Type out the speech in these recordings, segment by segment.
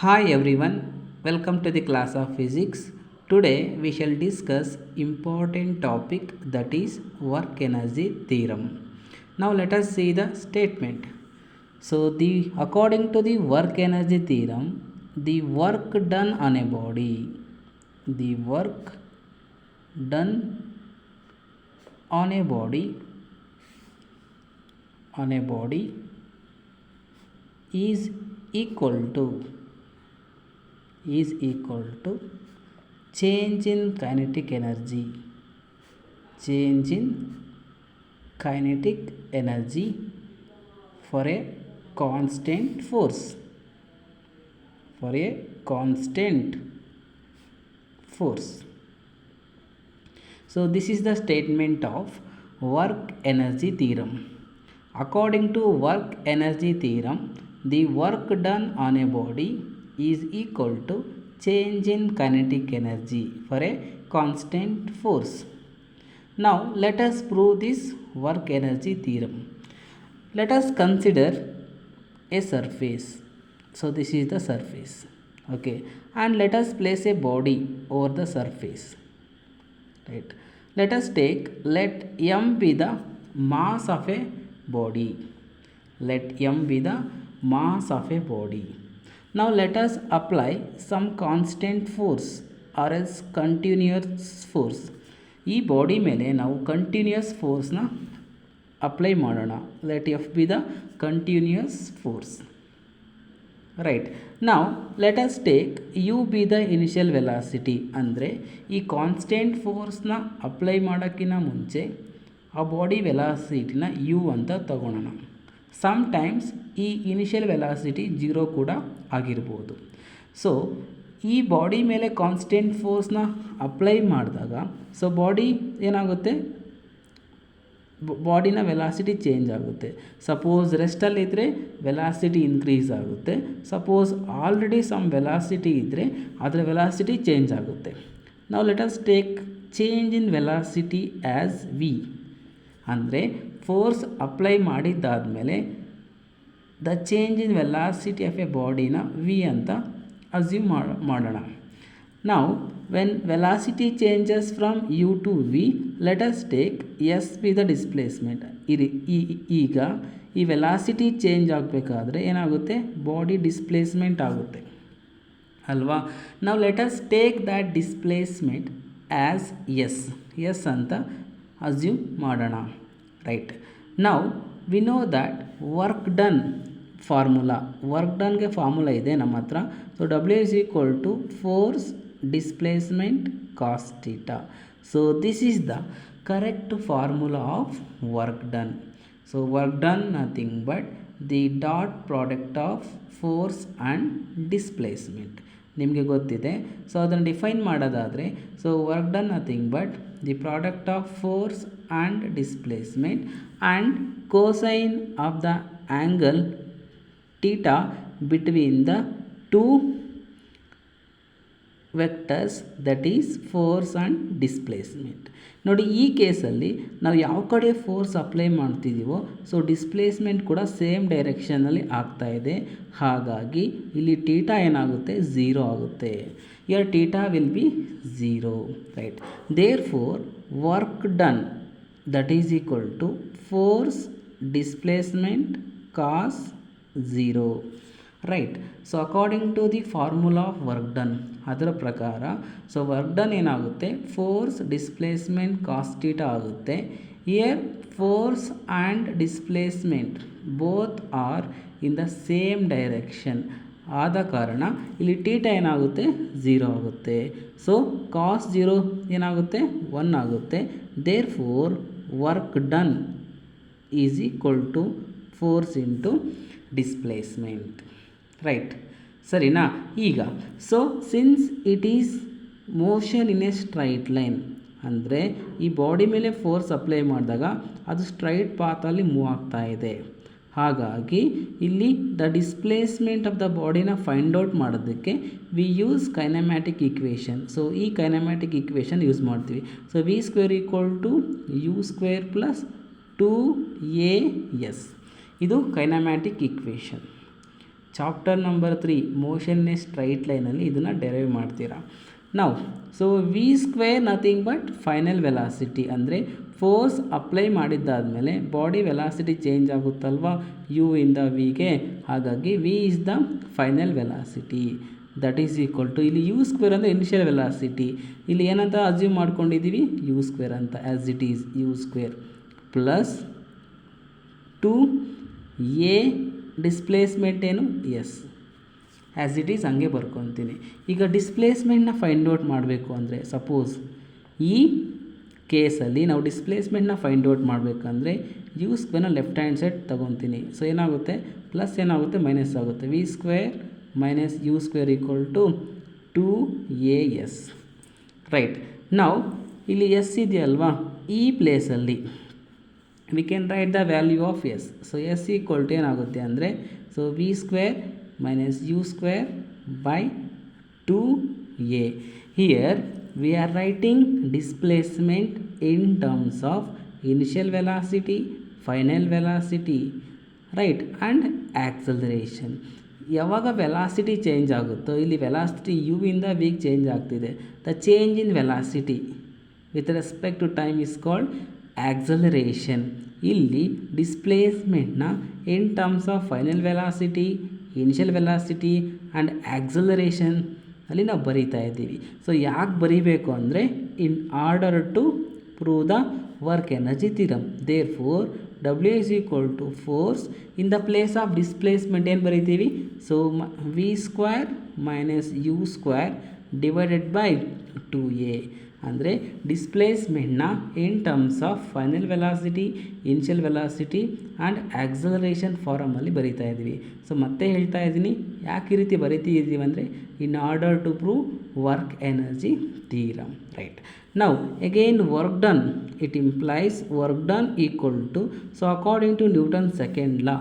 Hi everyone, welcome to the class of physics. Today we shall discuss important topic that is work energy theorem. Now let us see the statement. So the according to the work energy theorem, the work done on a body, the work done on a body is equal to is equal to change in kinetic energy for a constant force for a constant force. So this is the statement of work energy theorem. According to work energy theorem, the work done on a body is equal to change in kinetic energy for a constant force. Now let us prove this work energy theorem. Let us consider a surface. So this is the surface. Okay, and let us place a body over the surface. Right. Let us take, let m be the mass of a body. Let m be the mass of a body. Now let us apply some constant force or else continuous force. ಈ body ಮೇಲೆ ನಾವು continuous ಫೋರ್ಸ್ನ apply ಮಾಡೋಣ. Let F be the continuous force. Right. ನಾವು let us take u be the initial velocity. ಅಂದರೆ ಈ constant ಫೋರ್ಸ್ನ apply ಮಾಡೋಕ್ಕಿಂತ ಮುಂಚೆ ಆ ಬಾಡಿ ವೆಲಾಸಿಟಿನ ಯು ಅಂತ ತಗೊಳ್ಳೋಣ. ಸಮ್ಟೈಮ್ಸ್ ಈ ಇನಿಷಿಯಲ್ ವೆಲಾಸಿಟಿ 0 ಕೂಡ ಆಗಿರ್ಬೋದು. ಸೊ ಈ ಬಾಡಿ ಮೇಲೆ ಕಾನ್ಸ್ಟೆಂಟ್ ಫೋರ್ಸ್ನ ಅಪ್ಲೈ ಮಾಡಿದಾಗ ಸೊ ಬಾಡಿ ಏನಾಗುತ್ತೆ, ಬಾಡಿನ ವೆಲಾಸಿಟಿ ಚೇಂಜ್ ಆಗುತ್ತೆ. ಸಪೋಸ್ ರೆಸ್ಟಲ್ಲಿದ್ದರೆ ವೆಲಾಸಿಟಿ ಇನ್ಕ್ರೀಸ್ ಆಗುತ್ತೆ. ಸಪೋಸ್ ಆಲ್ರೆಡಿ ಸಮ್ ವೆಲಾಸಿಟಿ ಇದ್ದರೆ ಅದರ ವೆಲಾಸಿಟಿ ಚೇಂಜ್ ಆಗುತ್ತೆ. ನಾವು let us take change in velocity as v. ಅಂದರೆ ಫೋರ್ಸ್ ಅಪ್ಲೈ ಮಾಡಿದ್ದಾದಮೇಲೆ the change in velocity of a ಬಾಡಿನ ವಿ ಅಂತ ಅಸ್ಯೂಮ್ ಮಾಡೋಣ. ನಾವು when velocity changes from u to v, let us take s be the displacement. ಈಗ ಈ velocity change ಆಗಬೇಕಾದ್ರೆ ಏನಾಗುತ್ತೆ, ಬಾಡಿ ಡಿಸ್ಪ್ಲೇಸ್ಮೆಂಟ್ ಆಗುತ್ತೆ ಅಲ್ವಾ. ನಾವು let us take that displacement as s ಅಂತ ಅಸ್ಯೂಮ್ ಮಾಡೋಣ. ರೈಟ್. ನಾವು we know that work done work ಡನ್ಗೆ ಫಾರ್ಮುಲಾ ಇದೆ ನಮ್ಮ ಹತ್ರ. So W is equal to force displacement cos theta. So this is the correct formula of work done. So work done nothing but the dot product of force and displacement. ನಿಮಗೆ ಗೊತ್ತಿದೆ. So ಅದನ್ನು define ಮಾಡೋದಾದರೆ, so work done nothing but the product of force and displacement and cosine of the angle theta between the two vectors that is force and displacement. ನೋಡಿ, ಈ ಕೇಸಲ್ಲಿ ನಾವು ಯಾವ ಕಡೆ ಫೋರ್ಸ್ ಅಪ್ಲೈ ಮಾಡ್ತಿದ್ದೀವೋ ಸೊ ಡಿಸ್ಪ್ಲೇಸ್ಮೆಂಟ್ ಕೂಡ same ಡೈರೆಕ್ಷನಲ್ಲಿ ಆಗ್ತಾಯಿದೆ. ಹಾಗಾಗಿ ಇಲ್ಲಿ ಟೀಟಾ ಏನಾಗುತ್ತೆ, 0 ಆಗುತ್ತೆ. Here theta will be 0. Right. Therefore work done that is equal to force displacement cos 0. Right. So according to the formula of work done, ಅದರ ಪ್ರಕಾರ ಸೊ ವರ್ಕ್ ಡನ್ ಏನಾಗುತ್ತೆ, ಫೋರ್ಸ್ ಡಿಸ್ಪ್ಲೇಸ್ಮೆಂಟ್ ಕಾಸ್ ಥೀಟಾ ಆಗುತ್ತೆ. Here force and displacement both are in the same direction. ಆದ ಕಾರಣ ಇಲ್ಲಿ theta ಏನಾಗುತ್ತೆ, 0 ಆಗುತ್ತೆ. So cos 0 ಏನಾಗುತ್ತೆ, 1 ಆಗುತ್ತೆ. Therefore work done is equal to force into displacement. Right. ಸರಿನಾ? ಈಗ so since it is motion in a straight line, ಅಂದರೆ ಈ ಬಾಡಿ ಮೇಲೆ ಫೋರ್ಸ್ ಅಪ್ಲೈ ಮಾಡಿದಾಗ ಅದು ಸ್ಟ್ರೈಟ್ ಪಾತಲ್ಲಿ ಮೂವ್ ಆಗ್ತಾ ಇದೆ. ಹಾಗಾಗಿ ಇಲ್ಲಿ ದ ಡಿಸ್ಪ್ಲೇಸ್ಮೆಂಟ್ ಆಫ್ ದ ಬಾಡಿನ ಫೈಂಡ್ ಔಟ್ ಮಾಡೋದಕ್ಕೆ we use kinematic equation. So ಈ ಕೈನಮ್ಯಾಟಿಕ್ ಈಕ್ವೇಷನ್ ಯೂಸ್ ಮಾಡ್ತೀವಿ. So v square equal to u square plus 2as. ಇದು kinematic equation. Chapter number 3 motion a straight ಲೈನಲ್ಲಿ ಇದನ್ನು ಡೆರೈವ್ ಮಾಡ್ತೀರಾ. ನಾವು so v square nothing but final velocity, ಅಂದರೆ force apply ಮಾಡಿದ್ದಾದಮೇಲೆ body velocity change ಆಗುತ್ತಲ್ವ u ಇಂದ ವಿಗೆ, ಹಾಗಾಗಿ v is the final velocity. That is equal to, ಇಲ್ಲಿ ಯು ಸ್ಕ್ವೇರ್ ಅಂದರೆ ಇನಿಷಿಯಲ್ ವೆಲಾಸಿಟಿ, ಇಲ್ಲಿ ಏನಂತ ಅಸ್ಯೂಮ್ ಮಾಡ್ಕೊಂಡಿದ್ದೀವಿ ಯು ಸ್ಕ್ವೇರ್ ಅಂತ, as it is u square plus 2a displacement ಏನು ಎಸ್, ಆ್ಯಸ್ ಇಟ್ ಈಸ್ ಹಂಗೆ ಬರ್ಕೊತೀನಿ. ಈಗ ಡಿಸ್ಪ್ಲೇಸ್ಮೆಂಟ್ನ ಫೈಂಡ್ ಔಟ್ ಮಾಡಬೇಕು ಅಂದರೆ, ಸಪೋಸ್ ಈ ಕೇಸಲ್ಲಿ ನಾವು ಡಿಸ್ಪ್ಲೇಸ್ಮೆಂಟ್ನ ಫೈಂಡ್ ಔಟ್ ಮಾಡಬೇಕಂದ್ರೆ ಯು ಸ್ಕ್ವೇರ್ನ ಲೆಫ್ಟ್ ಹ್ಯಾಂಡ್ ಸೈಡ್ ತೊಗೊತೀನಿ. ಸೊ ಏನಾಗುತ್ತೆ, ಪ್ಲಸ್ ಏನಾಗುತ್ತೆ ಮೈನಸ್ ಆಗುತ್ತೆ, v square minus u square equal to 2as. Right, ನಾವು ಇಲ್ಲಿ ಎಸ್ ಇದೆಯಲ್ವಾ, ಈ ಪ್ಲೇಸಲ್ಲಿ we can write the value of s. So s equal to ಏನಾಗುತ್ತೆ ಅಂದರೆ, so v square minus u square by 2a. Here we are writing displacement in terms of initial velocity, final velocity, right, and acceleration. ಯಾವಾಗ velocity change ಆಗುತ್ತೋ, ಇಲ್ಲಿ velocity u ಇಂದ ವಿಗೆ change ಆಗ್ತಿದೆ, the change in velocity with respect to time is called acceleration. ಇಲ್ಲಿ ಡಿಸ್ಪ್ಲೇಸ್ಮೆಂಟ್ನ in terms of final velocity, initial velocity and acceleration ಅಲ್ಲಿ ನಾವು ಬರೀತಾ ಇದ್ದೀವಿ. ಸೊ ಯಾಕೆ ಬರೀಬೇಕು ಅಂದರೆ, in order to prove the work energy theorem. Therefore W is equal to force in the place of displacement ಏನು ಬರೀತೀವಿ, so v square minus u square divided by 2a. ಅಂದರೆ ಡಿಸ್ಪ್ಲೇಸ್ಮೆಂಟ್ನ in terms of final velocity, initial velocity and acceleration ಫಾರಮಲ್ಲಿ ಬರೀತಾ ಇದ್ದೀವಿ. So ಮತ್ತೆ ಹೇಳ್ತಾ ಇದ್ದೀನಿ, ಯಾಕೆ ಈ ರೀತಿ ಬರೀತಿದ್ದೀವಿ ಅಂದರೆ, in order to prove work energy theorem. Right, ನಾವು again work done, it implies work done equal to, so according to Newton second law,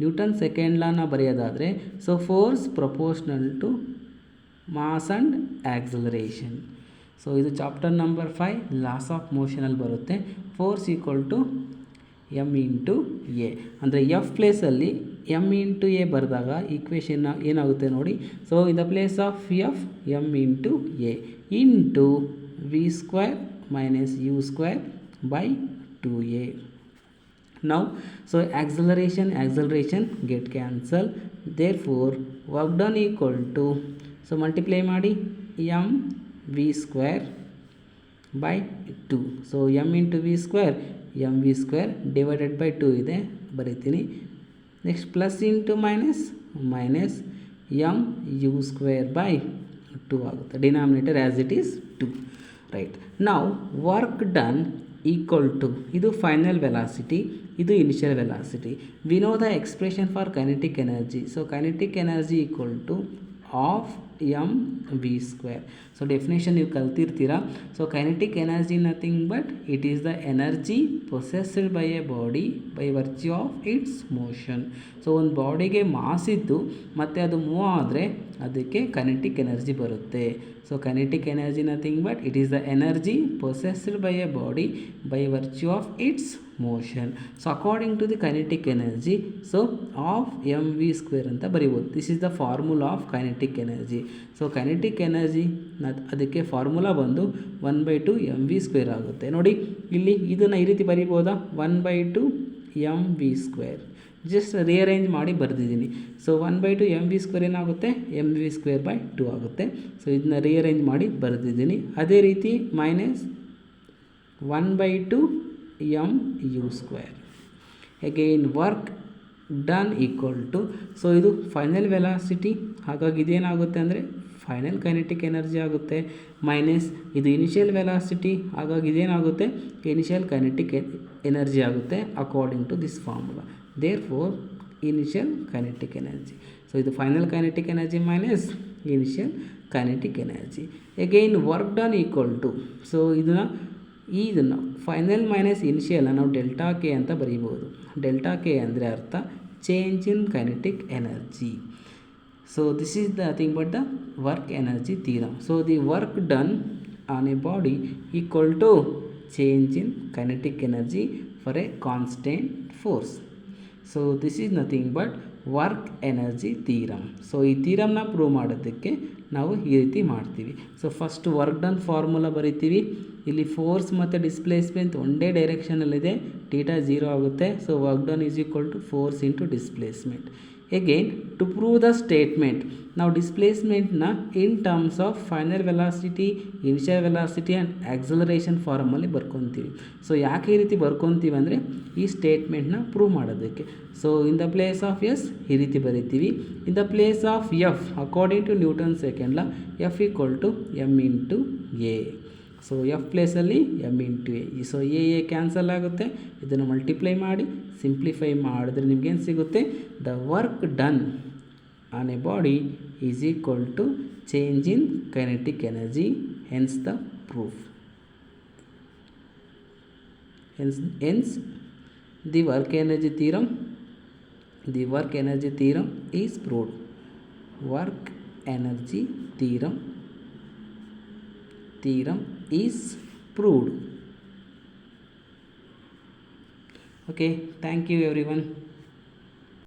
Newton second ಲಾನ ಬರೆಯೋದಾದರೆ, so force proportional to mass and acceleration. So ಇದು chapter number 5 laws of ಮೋಷನಲ್ಲಿ ಬರುತ್ತೆ. Force equal to m into a, ಅಂದರೆ F ಪ್ಲೇಸಲ್ಲಿ m into a ಬರೆದಾಗ equation ಏನಾಗುತ್ತೆ ನೋಡಿ. So in the place of F M into a into v square minus u square by 2a. Now, so acceleration get cancel. Therefore, work done equal to, so multiply ಮಾಡಿ m v square by 2. So m into v square, m v square divided by 2 ಇದೆ, ಬರೀತೀನಿ. Next plus into minus m u square by 2 ಆಗುತ್ತೆ. Denominator as it is 2. Right, ನಾವು work done equal to, ಇದು final velocity, ಇದು initial velocity. We know the expression for kinetic energy. So kinetic energy equal to half m v square. So definition ನೀವು ಕಲ್ತಿರ್ತೀರಾ. So kinetic energy nothing but it is the energy possessed by a body by virtue of its motion. So ಒಂದು ಬಾಡಿಗೆ mass ಇದ್ದು ಮತ್ತು ಅದು move ಆದರೆ ಅದಕ್ಕೆ kinetic energy ಬರುತ್ತೆ. So kinetic energy nothing but it is the energy possessed by a body by virtue of its motion. So according to the kinetic energy, so half m v square ಅಂತ ಬರೀಬೋದು. This is the formula of kinetic energy. So kinetic energy ಅದಕ್ಕೆ formula ಬಂದು 1/2 m v square ಆಗುತ್ತೆ. ನೋಡಿ ಇಲ್ಲಿ ಇದನ್ನು ಈ ರೀತಿ ಬರಿಬೋದಾ, 1/2 m v square. Just rearrange ಮಾಡಿ ಬರೆದಿದ್ದೀನಿ. ಸೊ 1/2 ಎಮ್ ವಿ ಸ್ಕ್ವೇರ್ ಏನಾಗುತ್ತೆ, ಎಮ್ ವಿ ಸ್ಕ್ವೇರ್ ಬೈ 2 ಆಗುತ್ತೆ. ಸೊ ಇದನ್ನ ರಿಅರೇಂಜ್ ಮಾಡಿ ಬರೆದಿದ್ದೀನಿ. ಅದೇ ರೀತಿ minus 1/2 m u square. Again work done equal to, so ಇದು ಫೈನಲ್ ವೆಲಾಸಿಟಿ, ಹಾಗಾಗಿ ಇದೇನಾಗುತ್ತೆ ಅಂದರೆ ಫೈನಲ್ ಕೈನೆಟಿಕ್ ಎನರ್ಜಿ ಆಗುತ್ತೆ, ಮೈನಸ್ ಇದು ಇನಿಷಿಯಲ್ ವೆಲಾಸಿಟಿ, ಹಾಗಾಗಿ ಇದೇನಾಗುತ್ತೆ ಇನಿಷಿಯಲ್ ಕೈನೆಟಿಕ್ ಎನರ್ಜಿ ಆಗುತ್ತೆ according to this formula. Therefore initial kinetic energy. So ಇದು final kinetic energy minus initial kinetic energy. Again work done equal to, so ಇದನ್ನು final minus initial ನಾವು delta K ಅಂತ ಬರೀಬೋದು. Delta K ಅಂದರೆ ಅರ್ಥ change in kinetic energy. So this is the thing but the work energy theorem. So the work done on a body equal to change in kinetic energy for a constant force. So this is nothing but work energy theorem. So ಈ ಥೀರಮ್ನ prove ಮಾಡೋದಕ್ಕೆ ನಾವು ಈ ರೀತಿ ಮಾಡ್ತೀವಿ. So first work done formula ಬರಿತೀವಿ. ಇಲ್ಲಿ force ಮತ್ತು ಡಿಸ್ಪ್ಲೇಸ್ಮೆಂಟ್ ಒಂದೇ ಡೈರೆಕ್ಷನಲ್ಲಿದೆ, ಥೀಟಾ 0 ಆಗುತ್ತೆ. So work done is equal to force into displacement. Again to prove the statement ನಾವು ಡಿಸ್ಪ್ಲೇಸ್ಮೆಂಟ್ನ in terms of final velocity, initial velocity and acceleration ಫಾರ್ಮಲ್ಲಿ ಬರ್ಕೊತೀವಿ. So ಯಾಕೆ ಈ ರೀತಿ ಬರ್ಕೊತೀವಿ ಅಂದರೆ ಈ ಸ್ಟೇಟ್ಮೆಂಟ್ನ ಪ್ರೂವ್ ಮಾಡೋದಕ್ಕೆ. So in the place of s ಈ ರೀತಿ ಬರಿತೀವಿ. In the place of F according to Newton second law F equal to m into a. So F ಪ್ಲೇಸಲ್ಲಿ m into a. So a cancel ಆಗುತ್ತೆ, ಇದನ್ನು multiply ಮಾಡಿ simplify ಮಾಡಿದ್ರೆ ನಿಮಗೇನು ಸಿಗುತ್ತೆ? The work done on a body is equal to change in kinetic energy, hence the proof. Hence the work energy theorem is proved. Work energy theorem is proved. Okay, thank you everyone.